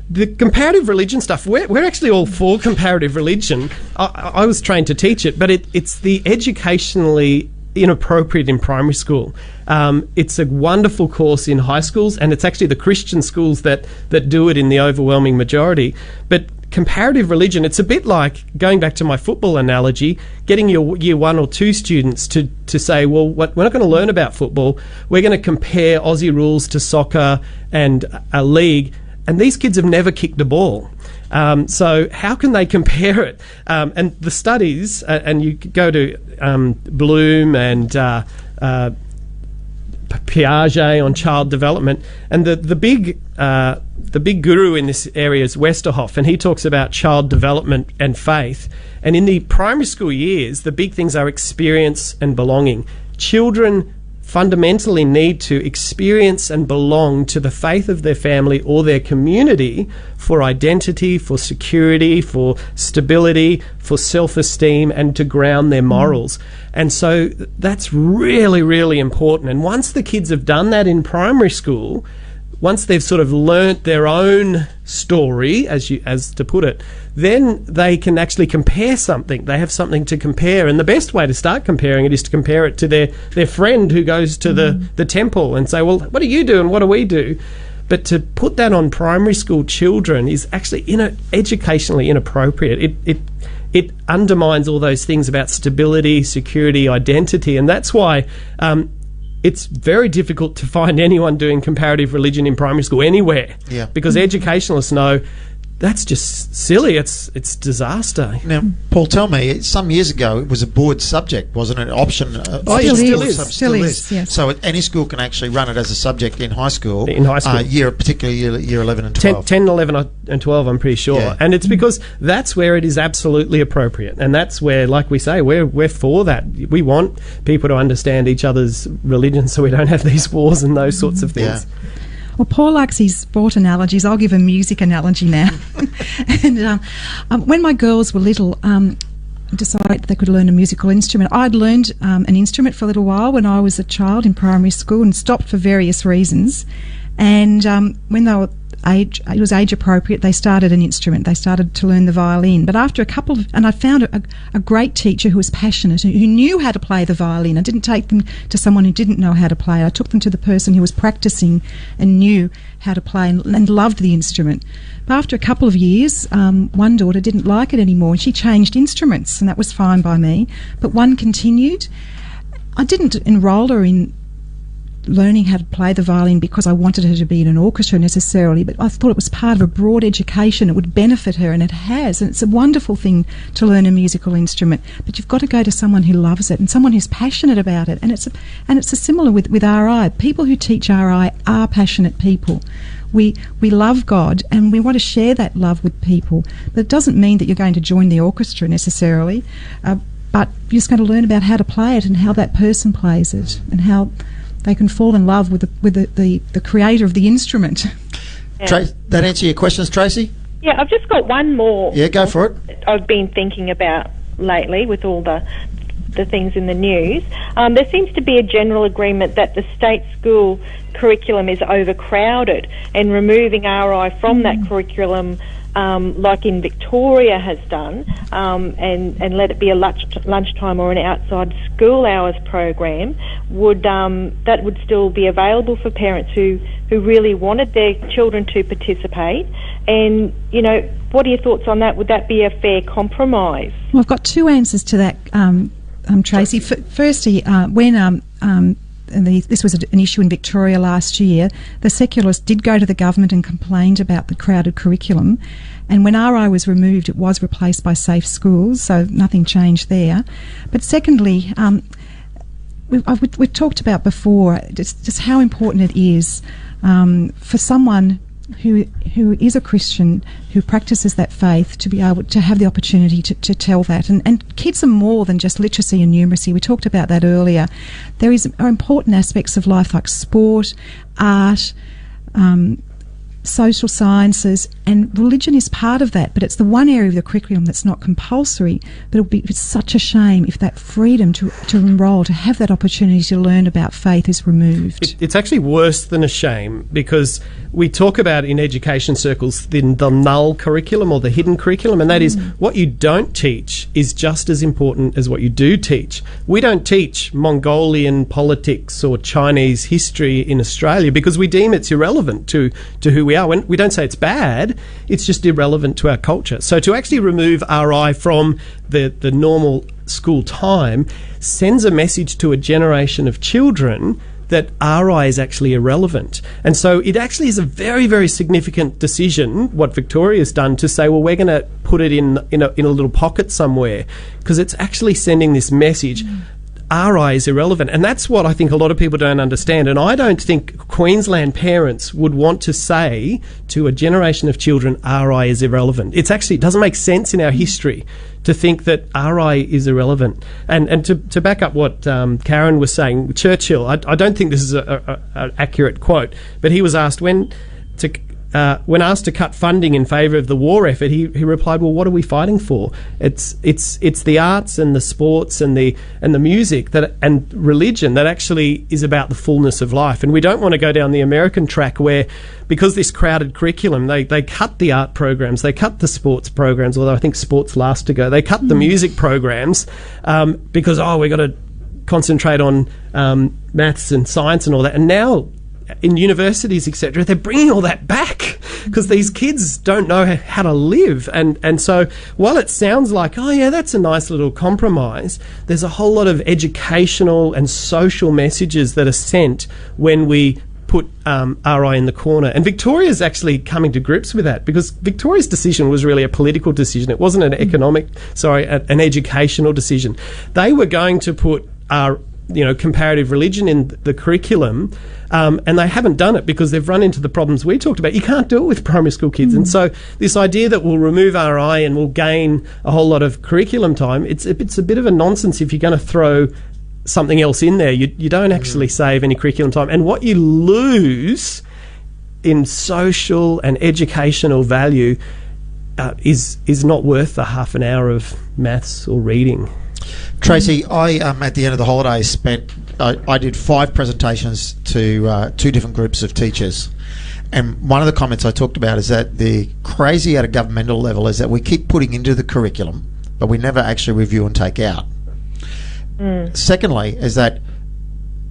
The comparative religion stuff, we're actually all for comparative religion. I was trained to teach it, but it's the educationally inappropriate in primary school. It's a wonderful course in high schools, and it's actually the Christian schools that do it in the overwhelming majority. But comparative religion, it's a bit like, going back to my football analogy, getting your year 1 or 2 students to say, well, we're not going to learn about football, we're going to compare Aussie rules to soccer and a league, and these kids have never kicked a ball. So how can they compare it? And the studies, and you go to Bloom and Piaget on child development, and the big guru in this area is Westerhoff, and he talks about child development and faith. And in the primary school years, the big things are experience and belonging. Children fundamentally need to experience and belong to the faith of their family or their community for identity, for security, for stability, for self-esteem, and to ground their morals. And so that's really, really important. And once the kids have done that in primary school, once they've sort of learnt their own story, as to put it, then they can actually compare something. They have something to compare, and the best way to start comparing it is to compare it to their friend who goes to the temple and say, well, what do you do and what do we do? But to put that on primary school children is actually educationally inappropriate. It undermines all those things about stability, security, identity, and that's why it's very difficult to find anyone doing comparative religion in primary school anywhere. Yeah. Because educationalists know that's just silly. It's disaster. Now, Paul, tell me, some years ago it was a board subject, wasn't it? Option. Still is. Yes. So any school can actually run it as a subject in high school. Particularly year 11 and 12. 10, 11 and 12, I'm pretty sure. Yeah. And it's because that's where it is absolutely appropriate. And that's where, like we say, we're for that. We want people to understand each other's religion so we don't have these wars and those sorts of things. Yeah. Well, Paul likes his sport analogies. I'll give a music analogy now. And when my girls were little, decided they could learn a musical instrument. I'd learned an instrument for a little while when I was a child in primary school and stopped for various reasons. And when they were it was age appropriate, they started an instrument. They started to learn the violin. But after and I found a great teacher who was passionate, who knew how to play the violin. I didn't take them to someone who didn't know how to play. I took them to the person who was practicing and knew how to play and loved the instrument. But after a couple of years, one daughter didn't like it anymore and she changed instruments, and that was fine by me. But one continued. I didn't enrol her in learning how to play the violin because I wanted her to be in an orchestra necessarily, but I thought it was part of a broad education. It would benefit her, and it has, and it's a wonderful thing to learn a musical instrument, but you've got to go to someone who loves it and someone who's passionate about it. And it's a similar with RI. People who teach RI are passionate people. We love God and we want to share that love with people, but it doesn't mean that you're going to join the orchestra necessarily, but you're just going to learn about how to play it and how that person plays it and how they can fall in love with the creator of the instrument. Yeah. That answer your questions, Tracy? Yeah, I've just got one more. Yeah, go for it. I've been thinking about lately with all the things in the news. There seems to be a general agreement that the state school curriculum is overcrowded, and removing RI from that curriculum, like in Victoria has done, and let it be a lunchtime or an outside school hours program, that would still be available for parents who really wanted their children to participate. And, what are your thoughts on that? Would that be a fair compromise? Well, I've got two answers to that, Tracy. Firstly, when this was an issue in Victoria last year, the secularists did go to the government and complained about the crowded curriculum. And when RI was removed, it was replaced by safe schools, so nothing changed there. But secondly, we've talked about before just how important it is for someone who is a Christian, who practices that faith, to be able to have the opportunity to tell that. And kids are more than just literacy and numeracy. We talked about that earlier. There are important aspects of life like sport, art, social sciences, and religion is part of that, but it's the one area of the curriculum that's not compulsory. But it's such a shame if that freedom to enrol, to have that opportunity to learn about faith is removed. It's actually worse than a shame, because we talk about in education circles the null curriculum or the hidden curriculum, and that is what you don't teach is just as important as what you do teach. We don't teach Mongolian politics or Chinese history in Australia because we deem it's irrelevant to who we are. We don't say it's bad, it's just irrelevant to our culture. So to actually remove RI from the normal school time sends a message to a generation of children that RI is actually irrelevant. And so it actually is a very, very significant decision, what Victoria's done, to say, well, we're going to put it in a little pocket somewhere, because it's actually sending this message. RI is irrelevant. And that's what I think a lot of people don't understand. And I don't think Queensland parents would want to say to a generation of children, RI is irrelevant. It doesn't make sense in our history to think that RI is irrelevant. And to back up what Karen was saying, Churchill, I don't think this is an accurate quote, but he was asked when asked to cut funding in favour of the war effort, he replied, "Well, what are we fighting for? It's the arts and the sports and the music and religion that actually is about the fullness of life." And we don't want to go down the American track where, because this crowded curriculum, they cut the art programs, they cut the sports programs, although I think sports last to go. They cut the music programs because we've got to concentrate on maths and science and all that. And now, in universities, etc., they're bringing all that back because these kids don't know how to live. And so while it sounds like, that's a nice little compromise, there's a whole lot of educational and social messages that are sent when we put RI in the corner. And Victoria's actually coming to grips with that, because Victoria's decision was really a political decision. It wasn't an an educational decision. They were going to put comparative religion in the curriculum, and they haven't done it because they've run into the problems we talked about. You can't do it with primary school kids. And so this idea that we'll remove RI and we'll gain a whole lot of curriculum time, it's a bit of a nonsense if you're going to throw something else in there. You don't actually save any curriculum time. And what you lose in social and educational value is not worth the half an hour of maths or reading. Tracy, I at the end of the holidays I did 5 presentations to 2 different groups of teachers, and one of the comments I talked about is that the crazy at a governmental level is that we keep putting into the curriculum but we never actually review and take out. Secondly is that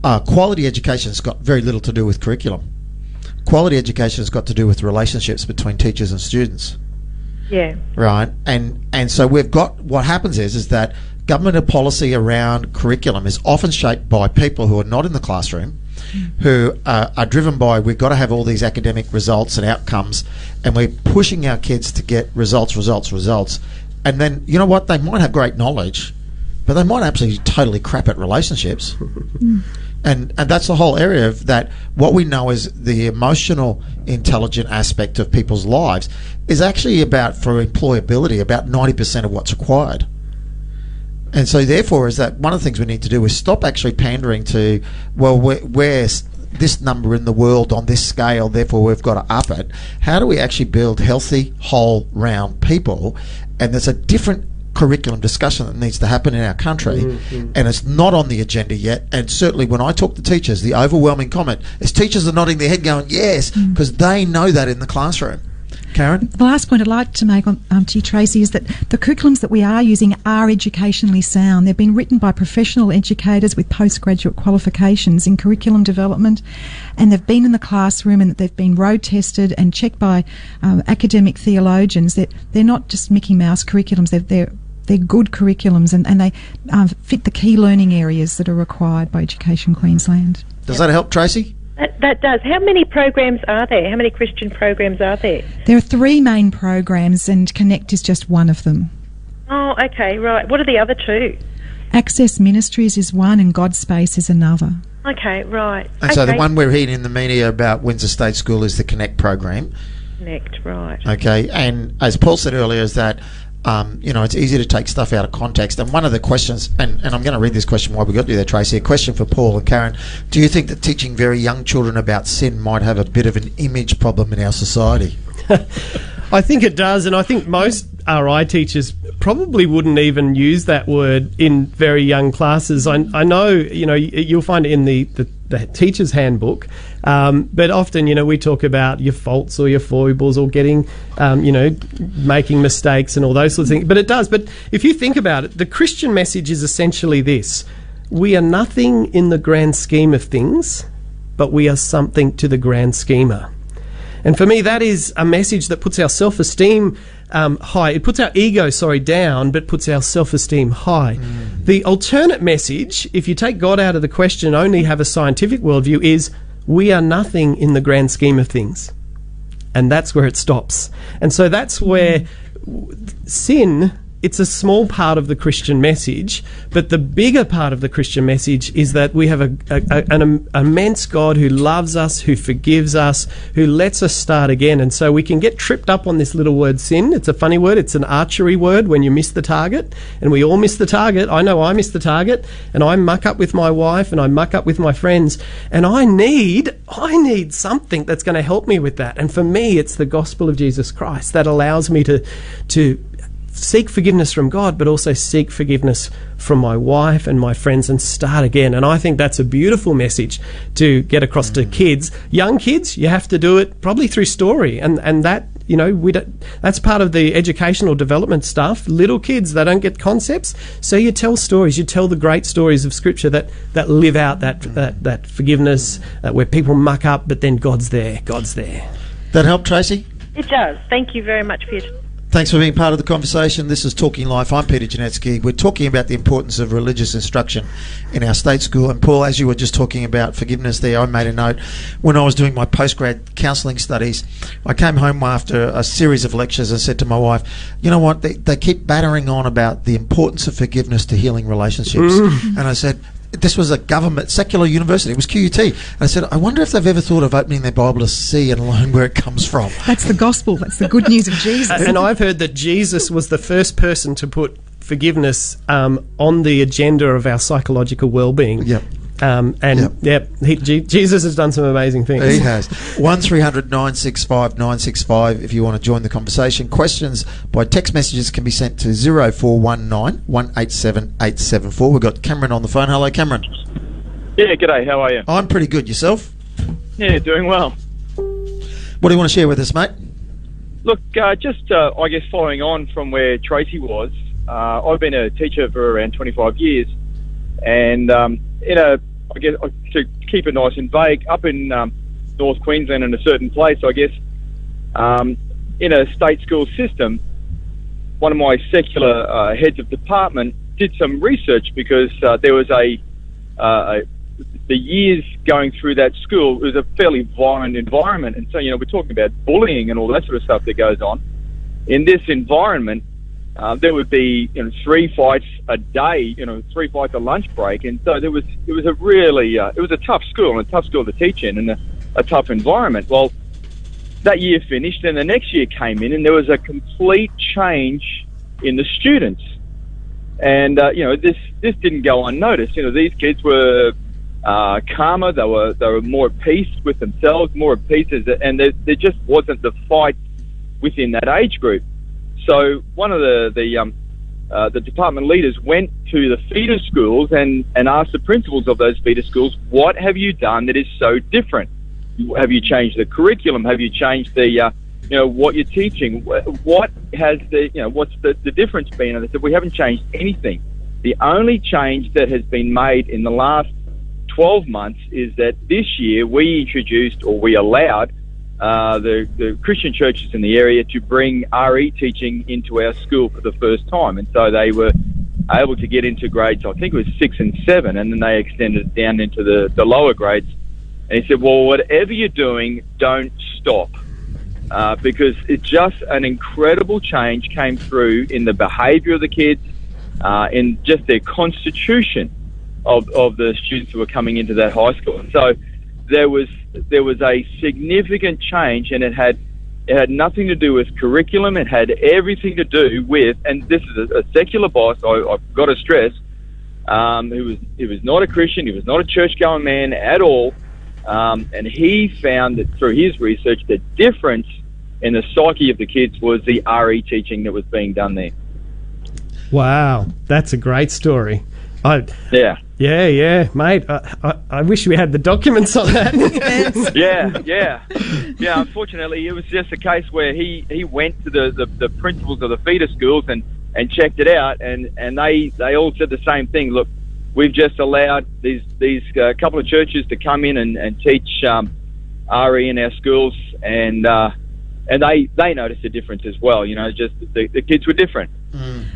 quality education has got very little to do with curriculum. Quality education has got to do with relationships between teachers and students. Yeah. Right. And so we've got, what happens is that government policy around curriculum is often shaped by people who are not in the classroom, who are driven by, we've got to have all these academic results and outcomes, and we're pushing our kids to get results. And then, you know what, they might have great knowledge, but they might actually totally crap at relationships. And that's the whole area of that. What we know is the emotional intelligent aspect of people's lives is actually about, for employability, about 90% of what's required. And so therefore is that one of the things we need to do is stop actually pandering to, well, where's this number in the world on this scale, therefore we've got to up it. How do we actually build healthy, whole, round people? And there's a different curriculum discussion that needs to happen in our country, and it's not on the agenda yet. And certainly when I talk to teachers, the overwhelming comment is teachers are nodding their head going, yes, because they know that in the classroom. Karen? The last point I'd like to make to you, Tracy, is that the curriculums that we are using are educationally sound. They've been written by professional educators with postgraduate qualifications in curriculum development, and they've been in the classroom, and they've been road tested and checked by academic theologians. They're not just Mickey Mouse curriculums. They're good curriculums, and they fit the key learning areas that are required by Education Queensland. Does that help, Tracy? That does. How many programs are there? How many Christian programs are there? There are 3 main programs, and Connect is just one of them. Oh, okay, right. What are the other 2? Access Ministries is one, and God Space is another. Okay, right. And so the one we're hearing in the media about Windsor State School is the Connect program. Connect, right. Okay, and as Paul said earlier, is that it's easy to take stuff out of context. And one of the questions, and I'm going to read this question while we got you there, Tracy, a question for Paul and Karen. Do you think that teaching very young children about sin might have a bit of an image problem in our society? I think it does, and I think most RI teachers probably wouldn't even use that word in very young classes. I know, you'll find it in the teacher's handbook, but often, we talk about your faults or your foibles or getting, making mistakes and all those sorts of things. But it does. But if you think about it, the Christian message is essentially this: we are nothing in the grand scheme of things, but we are something to the grand schemer. And for me, that is a message that puts our self-esteem high. It puts our ego, down, but puts our self-esteem high. The alternate message, if you take God out of the question and only have a scientific worldview, is we are nothing in the grand scheme of things. And that's where it stops. And so that's where sin it's a small part of the Christian message, but the bigger part of the Christian message is that we have an immense God who loves us, who forgives us, who lets us start again. And so we can get tripped up on this little word sin. It's a funny word. It's an archery word when you miss the target, and we all miss the target. I know I miss the target, and I muck up with my wife and I muck up with my friends, and I need something that's going to help me with that. And for me, it's the gospel of Jesus Christ that allows me to seek forgiveness from God, but also seek forgiveness from my wife and my friends and start again. And I think that's a beautiful message to get across to kids. Young kids, you have to do it probably through story, and that, you know, that's part of the educational development stuff. Little kids, they don't get concepts, so you tell stories. You tell the great stories of Scripture that live out that forgiveness, where people muck up, but then God's there. That help, Tracy? It does. Thank you very much for your time. Thanks for being part of the conversation. This is Talking Life. I'm Peter Janetzki. We're talking about the importance of religious instruction in our state school. And Paul, as you were just talking about forgiveness there, I made a note. When I was doing my postgrad counselling studies, I came home after a series of lectures and said to my wife, you know what, they keep battering on about the importance of forgiveness to healing relationships. And I said, this was a government, secular university. It was QUT. And I said, I wonder if they've ever thought of opening their Bible to see and learn where it comes from. That's the gospel. That's the good news of Jesus. And I've heard that Jesus was the first person to put forgiveness on the agenda of our psychological well-being. Yep. Jesus has done some amazing things. He has. 1300 965 965 if you want to join the conversation. Questions by text messages can be sent to 0419 187 874. We've got Cameron on the phone. Hello, Cameron. Yeah, g'day. How are you? I'm pretty good. Yourself? Yeah, doing well. What do you want to share with us, mate? Look, I guess following on from where Tracy was, I've been a teacher for around 25 years, and I guess to keep it nice and vague, up in North Queensland in a certain place, I guess, in a state school system, one of my secular heads of department did some research because there was the years going through that school, it was a fairly violent environment. And so, we're talking about bullying and all that sort of stuff that goes on. In this environment, there would be 3 fights a day, 3 fights a lunch break, and so it was a really it was a tough school and a tough school to teach in, and a tough environment. Well, that year finished, and the next year came in, and there was a complete change in the students, and this didn't go unnoticed. These kids were calmer, they were more at peace with themselves, more at peace, and there just wasn't the fight within that age group. So one of the department leaders went to the feeder schools and asked the principals of those feeder schools, what have you done that is so different? Have you changed the curriculum? Have you changed the what you're teaching? What has what's the difference been? And they said, we haven't changed anything. The only change that has been made in the last 12 months is that this year we introduced, or we allowed, the Christian churches in the area to bring RE teaching into our school for the first time. And so they were able to get into grades, I think it was 6 and 7, and then they extended it down into the lower grades. And he said, well, whatever you're doing, don't stop. Because it's just an incredible change came through in the behaviour of the kids, in just their constitution of the students who were coming into that high school. And so there was a significant change, and it had nothing to do with curriculum. It had everything to do with, and this is a secular boss, I've got to stress, he was not a Christian, he was not a church-going man at all, and he found that through his research, the difference in the psyche of the kids was the RE teaching that was being done there. Wow, that's a great story. Yeah, mate. I wish we had the documents on that. Yeah. Unfortunately, it was just a case where he went to the principals of the feeder schools and checked it out, and they all said the same thing. Look, we've just allowed these couple of churches to come in and teach RE in our schools, and they noticed a difference as well. Just the kids were different.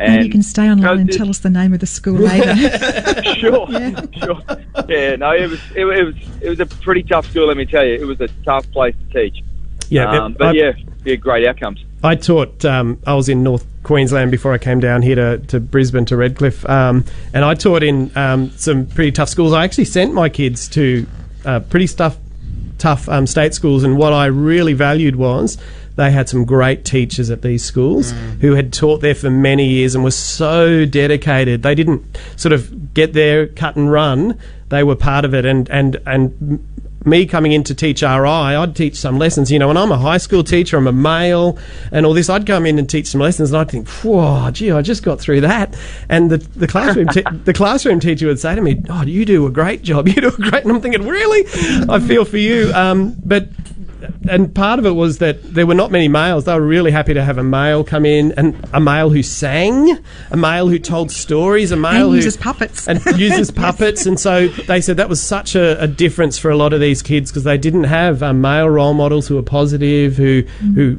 And you can stay online and tell us the name of the school later. Sure. Yeah, no, it was a pretty tough school, let me tell you. It was a tough place to teach. Yeah, but great outcomes. I taught, I was in North Queensland before I came down here to Brisbane, to Redcliffe, and I taught in some pretty tough schools. I actually sent my kids to pretty tough state schools, and what I really valued was they had some great teachers at these schools who had taught there for many years and were so dedicated. They didn't sort of get there, cut and run. They were part of it, and me coming in to teach RI, I'd teach some lessons, and I'm a high school teacher, I'm a male and all this. I'd come in and teach some lessons and I'd think, whoa, gee, I just got through that. And the classroom the classroom teacher would say to me, oh, you do a great job, you do a great, and I'm thinking, really? I feel for you. And part of it was that there were not many males. They were really happy to have a male come in, and a male who sang, a male who told stories, a male and who uses puppets. And uses puppets. And so they said that was such a difference for a lot of these kids, because they didn't have male role models who were positive, who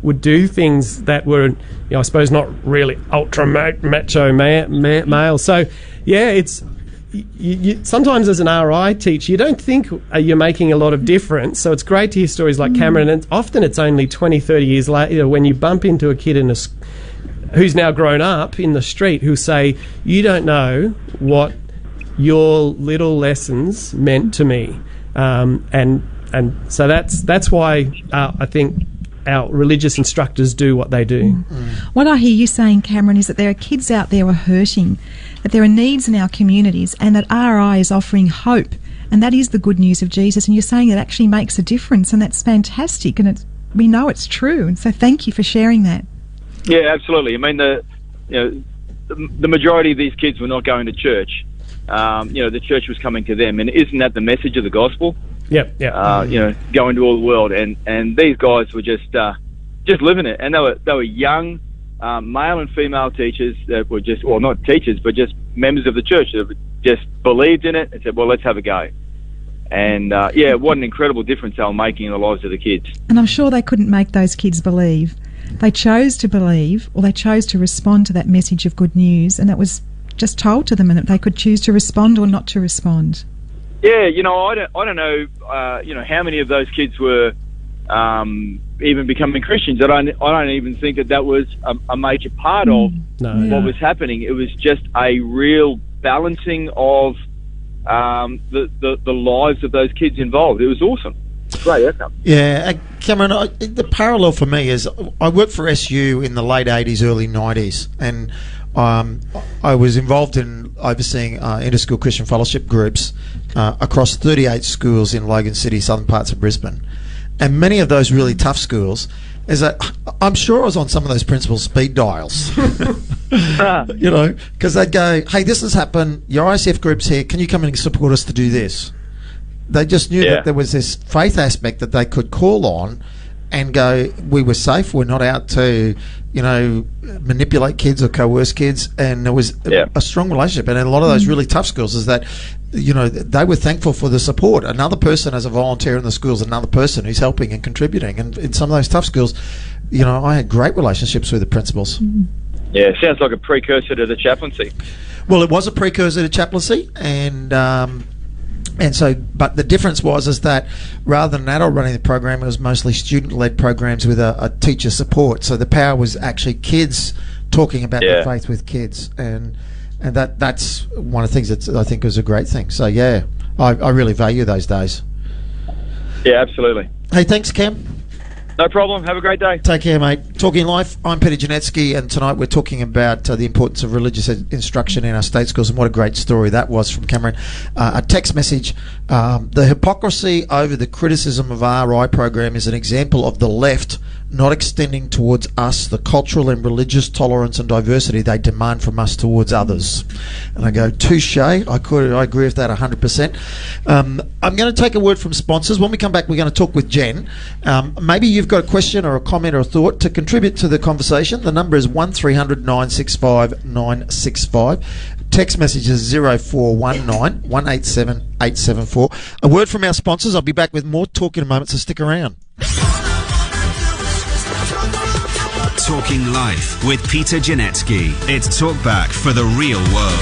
would do things that were, I suppose, not really ultra macho male. So, yeah, it's... You, sometimes as an RI teacher, you don't think you're making a lot of difference, so it's great to hear stories like Cameron, and often it's only 20, 30 years later when you bump into a kid who's now grown up in the street who say, you don't know what your little lessons meant to me. And so that's why I think our religious instructors do what they do. What I hear you saying, Cameron, is that there are kids out there who are hurting, that there are needs in our communities, and that RI is offering hope, and that is the good news of Jesus. And you're saying it actually makes a difference, and that's fantastic, and we know it's true. And so thank you for sharing that. Yeah, absolutely. I mean, the majority of these kids were not going to church. The church was coming to them, and isn't that the message of the gospel? Yep. Go into all the world, and these guys were just living it, and they were young, male and female teachers that were just, well, not teachers, but just members of the church that just believed in it and said, well, let's have a go. And what an incredible difference they were making in the lives of the kids. And I'm sure they couldn't make those kids believe. They chose to believe, or they chose to respond to that message of good news, and that was just told to them, and that they could choose to respond or not to respond. Yeah, I don't know, how many of those kids were even becoming Christians. I don't even think that was a major part of what was happening. It was just a real balancing of the lives of those kids involved. It was awesome. Great outcome. Yeah, Cameron, the parallel for me is I worked for SU in the late 80s, early 90s, and I was involved in overseeing inter-school Christian fellowship groups across 38 schools in Logan City, southern parts of Brisbane. And many of those really tough schools, is that I'm sure I was on some of those principals' speed dials. Because they'd go, hey, this has happened, your ICF group's here, can you come in and support us to do this? They just knew that there was this faith aspect that they could call on and go, we were safe, we're not out to, manipulate kids or coerce kids. And there was a strong relationship. And in a lot of those really tough schools is that, they were thankful for the support. Another person as a volunteer in the schools, another person who's helping and contributing. And in some of those tough schools, I had great relationships with the principals. Yeah, sounds like a precursor to the chaplaincy. Well, it was a precursor to chaplaincy, and so, but the difference was that rather than an adult running the program, it was mostly student-led programs with a teacher support. So the power was actually kids talking about their faith with kids, and that's one of the things that I think was a great thing. So yeah, I really value those days. Yeah, absolutely. Hey, thanks, Cam. No problem. Have a great day. Take care, mate. Talking Life, I'm Peter Janetzki, and tonight we're talking about the importance of religious instruction in our state schools, and what a great story that was from Cameron. A text message, the hypocrisy over the criticism of RI program is an example of the left not extending towards us the cultural and religious tolerance and diversity they demand from us towards others. And I go, touche. I agree with that 100%. I'm going to take a word from sponsors. When we come back, we're going to talk with Jen. Maybe you've got a question or a comment or a thought to contribute to the conversation. The number is 1300 965 965. Text message is 0419 187 874. A word from our sponsors. I'll be back with more talk in a moment, so stick around. Talking Life with Peter Janetzki. It's talkback for the real world.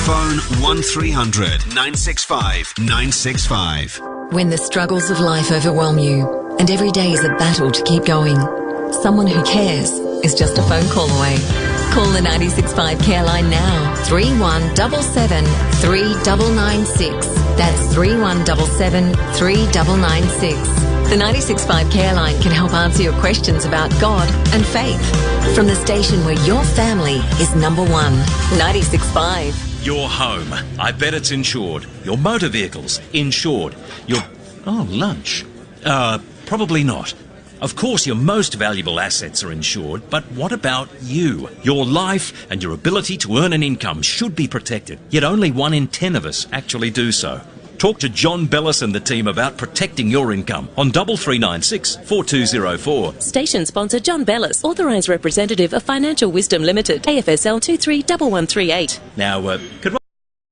Phone 1300 965 965. When the struggles of life overwhelm you, And every day is a battle to keep going. Someone who cares is just a phone call away. Call the 965 Care line now. 3177 3996. That's 3177 3996. The 965 Care line can help answer your questions about God and faith. From the station where your family is number one. 965. Your home. I bet it's insured. Your motor vehicles. Insured. Your... Oh, lunch. Probably not. Of course, your most valuable assets are insured, but what about you? Your life and your ability to earn an income should be protected, yet only 1 in 10 of us actually do so. Talk to John Bellis and the team about protecting your income on 3396 4204. Station sponsor John Bellis, authorised representative of Financial Wisdom Limited, AFSL 231138. Now, could